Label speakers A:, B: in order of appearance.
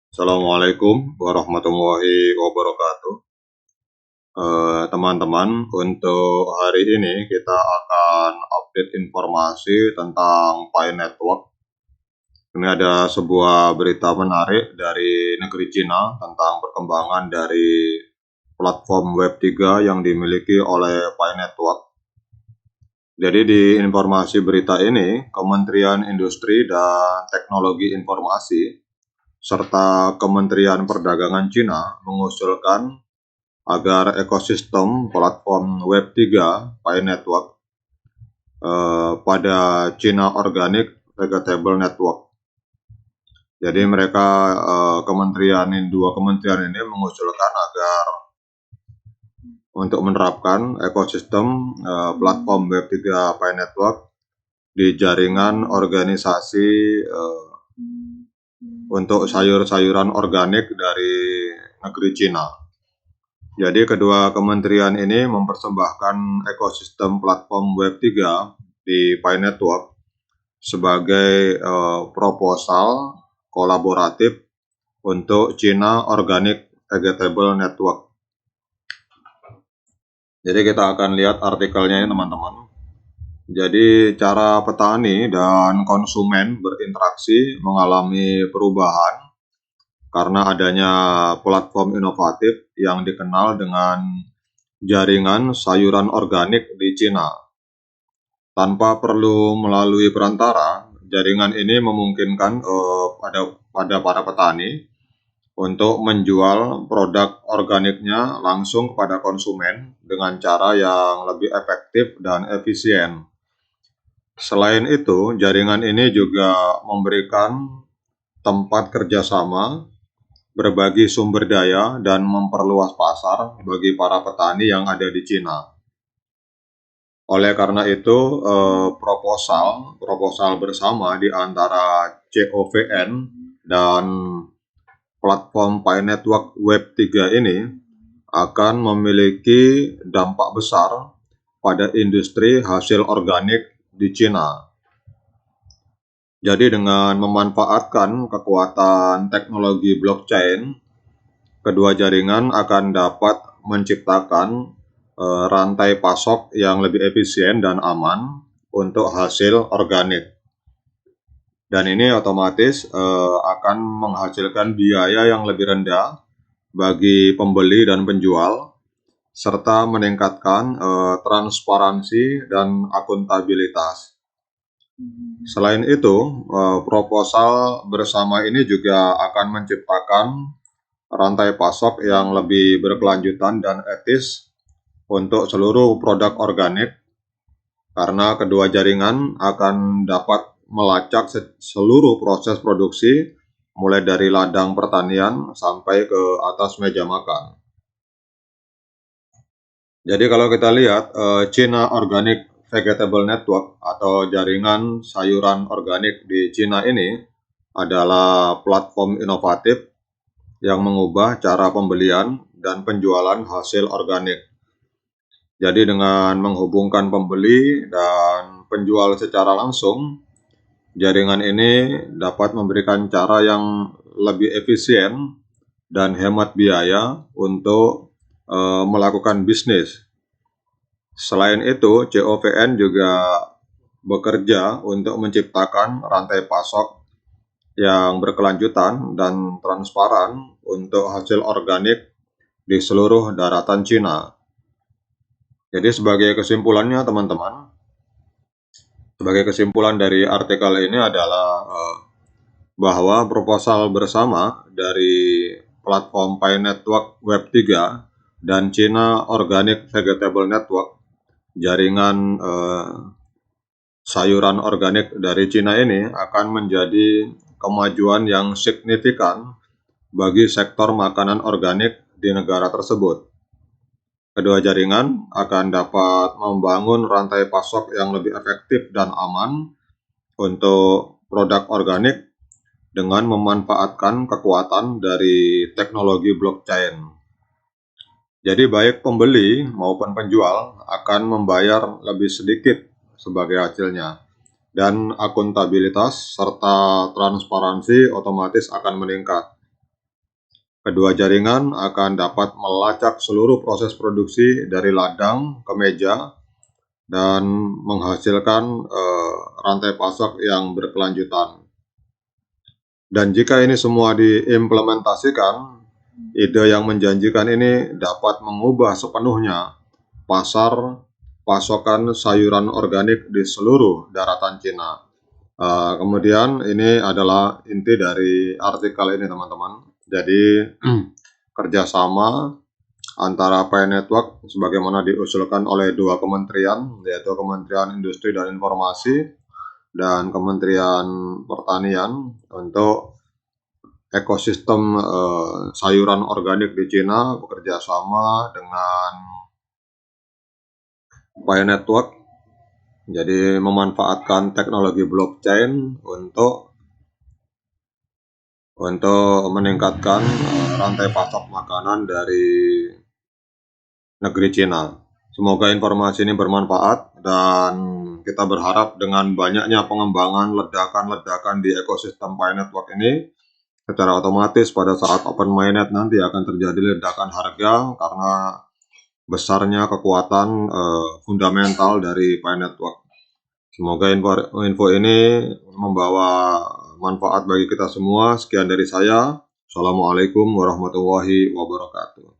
A: Assalamualaikum warahmatullahi wabarakatuh. Teman-teman, untuk hari ini kita akan update informasi tentang Pi Network. Ini ada sebuah berita menarik dari negeri Cina tentang perkembangan dari platform Web3 yang dimiliki oleh Pi Network. Jadi di informasi berita ini, Kementerian Industri dan Teknologi Informasi serta Kementerian Perdagangan Cina mengusulkan agar ekosistem platform Web3 Pi Network pada China Organic Vegetable Network. Jadi mereka dua kementerian ini mengusulkan agar untuk menerapkan ekosistem platform Web3 Pi Network di jaringan organisasi untuk sayur-sayuran organik dari negeri Cina. Jadi kedua kementerian ini mempersembahkan ekosistem platform Web3 di Pi Network sebagai proposal kolaboratif untuk China Organic Vegetable Network. Jadi kita akan lihat artikelnya ya teman-teman. Jadi cara petani dan konsumen berinteraksi mengalami perubahan karena adanya platform inovatif yang dikenal dengan jaringan sayuran organik di Cina. Tanpa perlu melalui perantara, jaringan ini memungkinkan pada para petani untuk menjual produk organiknya langsung kepada konsumen dengan cara yang lebih efektif dan efisien. Selain itu, jaringan ini juga memberikan tempat kerjasama, berbagi sumber daya, dan memperluas pasar bagi para petani yang ada di Cina. Oleh karena itu, proposal bersama di antara COVN dan platform Pi Network Web3 ini akan memiliki dampak besar pada industri hasil organik di Cina. Jadi dengan memanfaatkan kekuatan teknologi blockchain, kedua jaringan akan dapat menciptakan rantai pasok yang lebih efisien dan aman untuk hasil organik. Dan ini otomatis akan menghasilkan biaya yang lebih rendah bagi pembeli dan penjual, serta meningkatkan transparansi dan akuntabilitas. Selain itu, proposal bersama ini juga akan menciptakan rantai pasok yang lebih berkelanjutan dan etis untuk seluruh produk organik, karena kedua jaringan akan dapat melacak seluruh proses produksi mulai dari ladang pertanian sampai ke atas meja makan. Jadi kalau kita lihat China Organic Vegetable Network atau jaringan sayuran organik di Cina ini adalah platform inovatif yang mengubah cara pembelian dan penjualan hasil organik. Jadi dengan menghubungkan pembeli dan penjual secara langsung, jaringan ini dapat memberikan cara yang lebih efisien dan hemat biaya untuk melakukan bisnis. Selain itu, COVN juga bekerja untuk menciptakan rantai pasok yang berkelanjutan dan transparan untuk hasil organik di seluruh daratan Cina. Jadi sebagai kesimpulannya teman-teman, sebagai kesimpulan dari artikel ini adalah bahwa proposal bersama dari platform Pi Network Web3 dan China Organic Vegetable Network, jaringan sayuran organik dari Cina ini akan menjadi kemajuan yang signifikan bagi sektor makanan organik di negara tersebut. Kedua jaringan akan dapat membangun rantai pasok yang lebih efektif dan aman untuk produk organik dengan memanfaatkan kekuatan dari teknologi blockchain. Jadi baik pembeli maupun penjual akan membayar lebih sedikit sebagai hasilnya, dan akuntabilitas serta transparansi otomatis akan meningkat. Kedua jaringan akan dapat melacak seluruh proses produksi dari ladang ke meja dan menghasilkan rantai pasok yang berkelanjutan. Dan jika ini semua diimplementasikan, ide yang menjanjikan ini dapat mengubah sepenuhnya pasar pasokan sayuran organik di seluruh daratan Cina. Kemudian ini adalah inti dari artikel ini, teman-teman. Jadi kerjasama antara Pi Network sebagaimana diusulkan oleh dua kementerian, yaitu Kementerian Industri dan Informasi dan Kementerian Pertanian untuk ekosistem sayuran organik di Cina bekerja sama dengan Pi Network. Jadi memanfaatkan teknologi blockchain untuk meningkatkan rantai pasok makanan dari negeri Cina. Semoga informasi ini bermanfaat dan kita berharap dengan banyaknya pengembangan ledakan-ledakan di ekosistem Pi Network ini, secara otomatis pada saat open mainnet nanti akan terjadi ledakan harga karena besarnya kekuatan fundamental dari Pi Network. Semoga info ini membawa manfaat bagi kita semua. Sekian dari saya. Assalamualaikum warahmatullahi wabarakatuh.